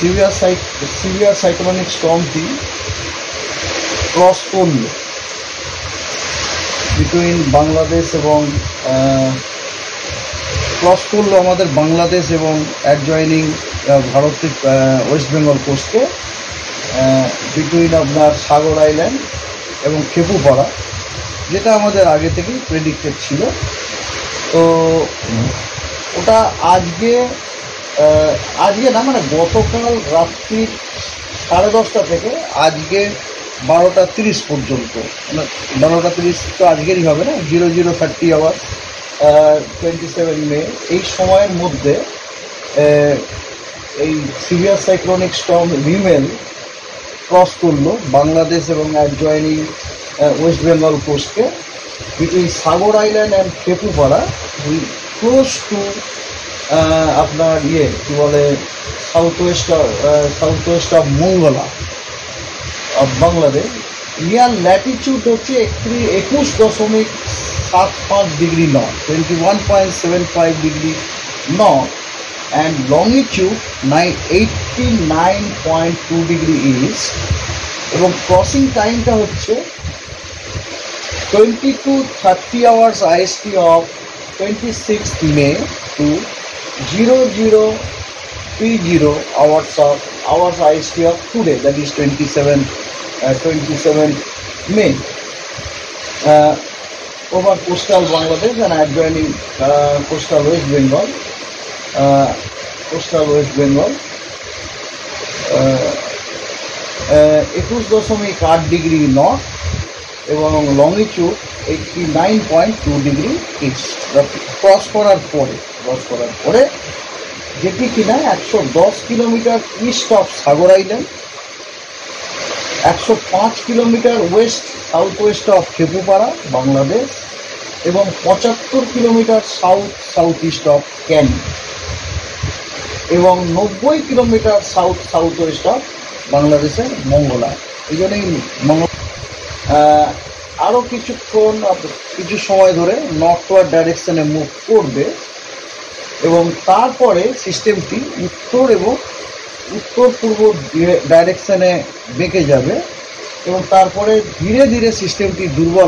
Severe cyclonic স্টর্মটি cross করল between Bangladesh এবং আমাদের বাংলাদেশ এবং অ্যাডজয়নিং ভারতের ওয়েস্ট বেঙ্গল কোস্টকে, বিটুইন আপনার সাগর আইল্যান্ড এবং খেপুপাড়া, যেটা আমাদের আগে থেকেই প্রেডিক্টেড ছিল। তো ওটা আজকে না, মানে গতকাল রাত্রির 10:30 থেকে আজকে 12:30 পর্যন্ত, মানে 12:30 তো আজকেরই হবে না, 00:30 আওয়ার 27 মে, এই সময়ের মধ্যে এই severe cyclonic storm Remal cross করলো বাংলাদেশ এবং অ্যাডজয়নিং ওয়েস্ট বেঙ্গল কোস্টকে, between Sagar Island and Khepupara, close to আপনার কি বলে south west of Mongla of Bangladesh. Near latitude হচ্ছে 21.75 degree north, 21.75 degree north, and longitude 89.2 degree east, এবং ক্রসিং টাইমটা হচ্ছে 20 to 30 hours IST of 26th May to 00:30 hours IST of today, that is 27 May, over coastal Bangladesh and adjoining coastal West Bengal, 21.8 degree north এবং longitude 89.2 degree east cross করার পরে, যেটি কিনা 110 kilometre east of Sagar island, 105 kilometre south west of Khepupara Bangladesh, এবং 75 kilometre south east of Kani, এবং 90 kilometre south west of বাংলাদেশের মঙ্গলা। এই জন্যই আরও কিছু সময় ধরে নর্থওয়ার্ড ডাইরেকশনে মুভ করবে, এবং তারপরে সিস্টেমটি উত্তর পূর্ব ডাইরেকশনে বেঁকে যাবে, এবং তারপরে ধীরে ধীরে সিস্টেমটি দুর্বল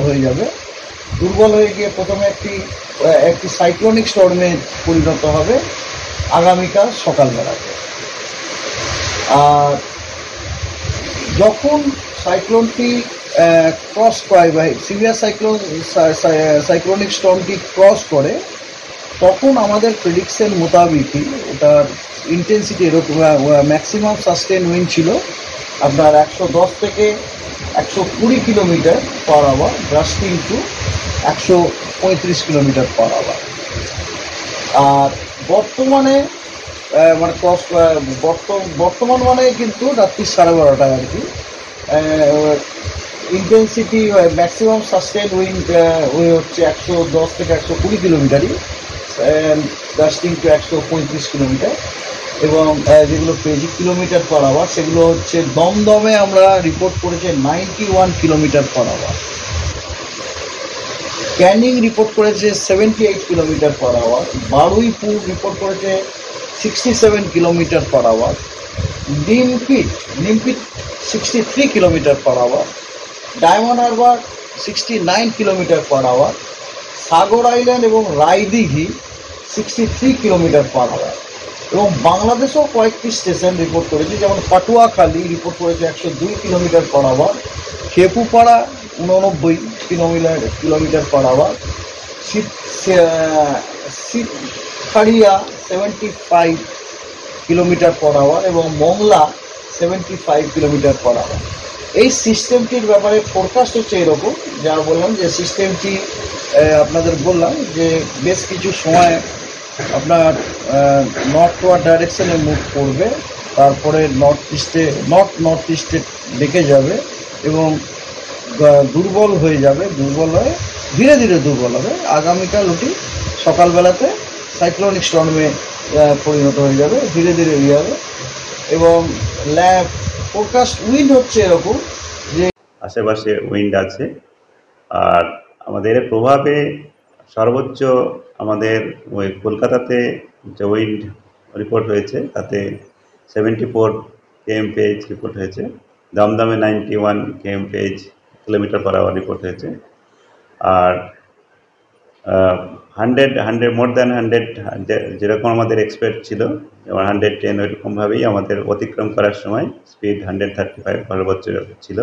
হয়ে গিয়ে প্রথমে একটি সাইক্লোনিক স্টর্মে পরিণত হবে আগামীকাল সকালবেলাতে। আর যখন সাইক্লোনটি ক্রস করে বা সিভিয়ার সাইক্লোনিক স্টর্মটি ক্রস করে, তখন আমাদের প্রেডিকশন মোতাবেকই ওটার ইন্টেন্সিটি এরকম, ম্যাক্সিমাম সাস্টেন উইন্ড ছিল আপনার 110 থেকে 120 kilometre per hour, bursting to 135 kilometre per hour. আর বর্তমানে মানে কিন্তু রাত্রি 12:30 আর কি, ইন্টেন্সিটি ম্যাক্সিমাম সাস্টেন উইন্ড হচ্ছে 110 থেকে 120 কিলোমিটারই, ব্রাস্টিং টু 135 কিলোমিটার, এবং যেগুলো পেজি কিলোমিটার পার আওয়ার সেগুলো হচ্ছে দমদমে আমরা রিপোর্ট করেছে 91 kilometre per hour, Canning report করেছে 78 kilometre per hour, Baruipur report করেছে 67 kilometre per hour, Nimpith 63 kilometre per hour, Diamond Harbour 69 kilometre per hour, Sagar Island এবং রায়দিঘি 63 কিলোমিটার পার আওয়ার, এবং বাংলাদেশেও কয়েকটি স্টেশন রিপোর্ট করেছে, যেমন পাটুয়াখালী রিপোর্ট করেছে 102 kilometre per hour, Khepupara 89 kilometre per hour, সিতখাড়িয়া 75 কিলোমিটার পার আওয়ার, এবং মংলা 75 কিলোমিটার পার আওয়ার। এই সিস্টেমটির ব্যাপারে ফোরকাস্ট হচ্ছে এরকম, যা বললাম যে সিস্টেমটি আপনাদের বললাম যে বেশ কিছু সময় আপনার নর্থওয়ার্ড ডাইরেকশনে মুভ করবে, তারপরে নর্থ ইস্টে ডেকে যাবে এবং দুর্বল হয়ে ধীরে ধীরে দুর্বল হবে। আগামীকাল ওটি সকালবেলাতে সাইক্লোনিক স্টর্মে পরিণত হয়ে যাবে, ধীরে ধীরে হয়ে যাবে, এবং ফোরকাস্ট উইন্ড হচ্ছে এরকম যে আশেপাশে উইন্ড আছে। আর আমাদের প্রভাবে সর্বোচ্চ আমাদের ওই কলকাতাতে যে উইন্ড রিপোর্ট হয়েছে তাতে 74 kmph রিপোর্ট হয়েছে। দমদমে 91 kmph kilometre per hour report হয়েছে। আর 100 মোর দ্যান 100 যেরকম আমাদের এক্সপেক্ট ছিল, যেমন 110 ওইরকমভাবেই আমাদের অতিক্রম করার সময় স্পিড 135 সর্বোচ্চ ছিল।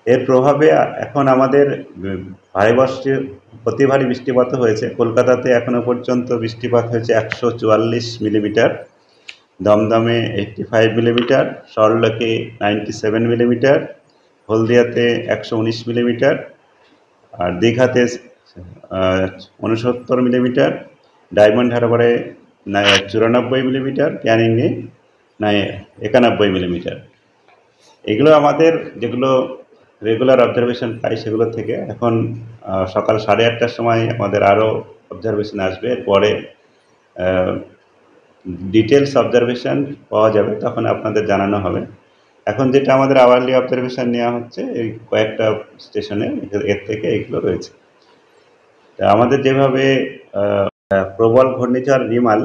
এর প্রভাবে এখন আমাদের অতি ভারী বৃষ্টিপাত হয়েছে। কলকাতাতে এখনো পর্যন্ত বৃষ্টিপাত হয়েছে 144 মিলিমিটার, দমদমে 85 মিলিমিটার, সরলকে 97 মিলিমিটার, হলদিয়াতে 119 মিলিমিটার, আর দীঘাতে 69 মিলিমিটার, ডায়মন্ড হারবারে 94 মিলিমিটার, ক্যানিংয়ে 91 মিলিমিটার। এগুলো আমাদের যেগুলো রেগুলার অবজারভেশন পাই সেগুলো থেকে। এখন সকাল 8:30টার সময় আমাদের আরও অবজারভেশন আসবে, পরে ডিটেলস অবজারভেশন পাওয়া যাবে, তখন আপনাদের জানানো হবে। এখন যেটা আমাদের আওয়ারলি অবজারভেশন নেওয়া হচ্ছে এই কয়েকটা স্টেশনে, এর থেকে এইগুলো রয়েছে। আমাদের যেভাবে প্রবল ঘূর্ণিঝড় রিমাল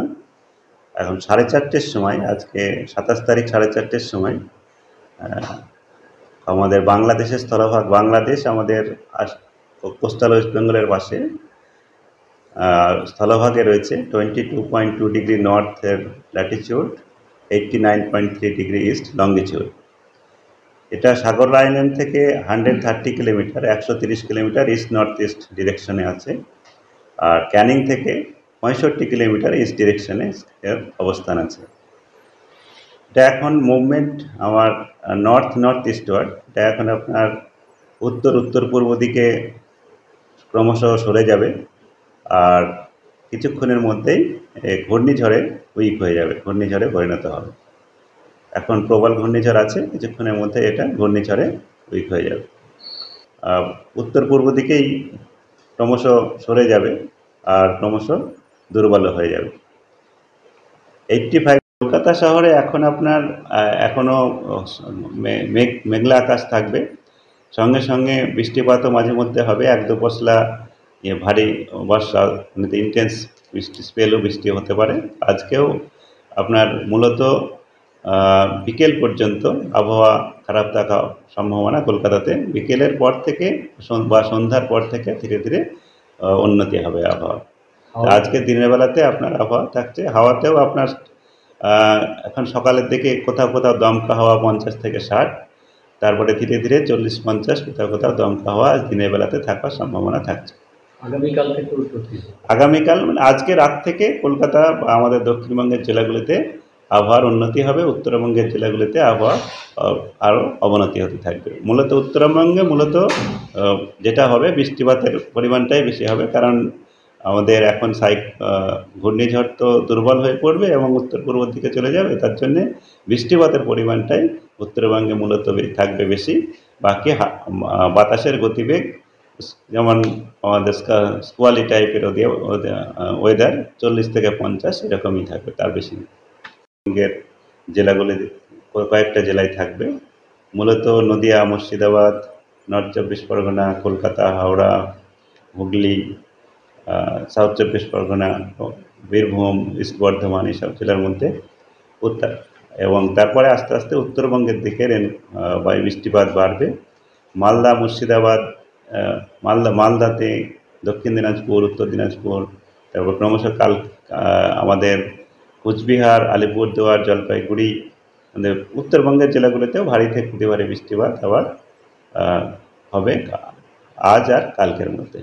এখন 4:30টার সময়, আজকে 27 তারিখ 4:30টার সময় আমাদের বাংলাদেশের স্থলভাগ, বাংলাদেশ আমাদের কোস্টাল ওয়েস্ট বেঙ্গলের পাশে স্থলভাগে রয়েছে 22.2 ডিগ্রি নর্থের ল্যাটিচিউড, 89.3 ডিগ্রি ইস্ট লঙ্গিচিউড। এটা সাগর আইল্যান্ড থেকে 130 kilometre 130 kilometre east north east ডিরেকশনে আছে। আর ক্যানিং থেকে 65 কিলোমিটার ইস্ট ডিরেকশনে এর অবস্থান আছে। এটা এখন মুভমেন্ট আমার নর্থ ইস্টওয়ার্ড। এটা এখন আপনার উত্তর পূর্ব দিকে ক্রমশ সরে যাবে, আর কিছুক্ষণের মধ্যেই ঘূর্ণিঝড়ে উইক হয়ে যাবে, ঘূর্ণিঝড়ে পরিণত হবে। এখন প্রবল ঘূর্ণিঝড় আছে, কিছুক্ষণের মধ্যে এটা ঘূর্ণিঝড়ে উইক হয়ে যাবে। উত্তর পূর্ব দিকেই ক্রমশ সরে যাবে আর ক্রমশ দুর্বল হয়ে যাবে। 85 কলকাতা শহরে এখন আপনার এখনও মেঘলা আকাশ থাকবে, সঙ্গে সঙ্গে বৃষ্টিপাতও মাঝে মধ্যে হবে। 1-2 পশলা ভারী বর্ষা, ইন্টেন্স বৃষ্টি হতে পারে। আজকেও আপনার মূলত বিকেল পর্যন্ত আবহাওয়া খারাপ থাকার সম্ভাবনা কলকাতাতে। বিকেলের পর থেকে বা সন্ধ্যার পর থেকে ধীরে ধীরে উন্নতি হবে আবহাওয়া। আজকে দিনের বেলাতে আপনার আবহাওয়া থাকছে, হাওয়াতেও আপনার এখন সকালের দিকে কোথাও কোথাও দমকা হাওয়া 50 থেকে 60, তারপরে ধীরে ধীরে 40-50, কোথাও কোথাও দমকা হাওয়া দিনের বেলাতে থাকার সম্ভাবনা থাকছে। আগামীকাল মানে আজকে রাত থেকে কলকাতা বা আমাদের দক্ষিণবঙ্গের জেলাগুলিতে আবহাওয়ার উন্নতি হবে, উত্তরবঙ্গের জেলাগুলিতে আবহাওয়া আরও অবনতি হতে থাকবে। মূলত উত্তরবঙ্গে যেটা হবে, বৃষ্টিপাতের পরিমাণটাই বেশি হবে, কারণ আমাদের এখন ঘূর্ণিঝড় তো দুর্বল হয়ে পড়বে এবং উত্তর পূর্ব দিকে চলে যাবে, তার জন্যে বৃষ্টিপাতের পরিমাণটাই উত্তরবঙ্গে মূলত থাকবে বেশি। বাকি বাতাসের গতিবেগ যেমন আমাদের স্কোয়ালি টাইপের ওয়েদার 40 থেকে 50 এরকমই থাকবে, তার বেশি। জেলাগুলি কয়েকটা জেলায় থাকবে, মূলত Nadia, Murshidabad, north 24 Pargana, Kolkata, Howrah, Hooghly, south 24 Pargana, Birbhum, east Bardhaman, এইসব জেলার মধ্যে এবং তারপরে আস্তে আস্তে উত্তরবঙ্গের দিকে বৃষ্টিপাত বাড়বে। মালদা, মুর্শিদাবাদ, মালদাতে, দক্ষিণ দিনাজপুর, উত্তর দিনাজপুর, তারপর ক্রমশ আমাদের কুচবিহার, আলিপুরদুয়ার, জলপাইগুড়ি, আমাদের উত্তরবঙ্গের জেলাগুলিতেও ভারী থেকে অতি ভারী বৃষ্টিপাত আবার হবে আজ আর কালকের মধ্যে।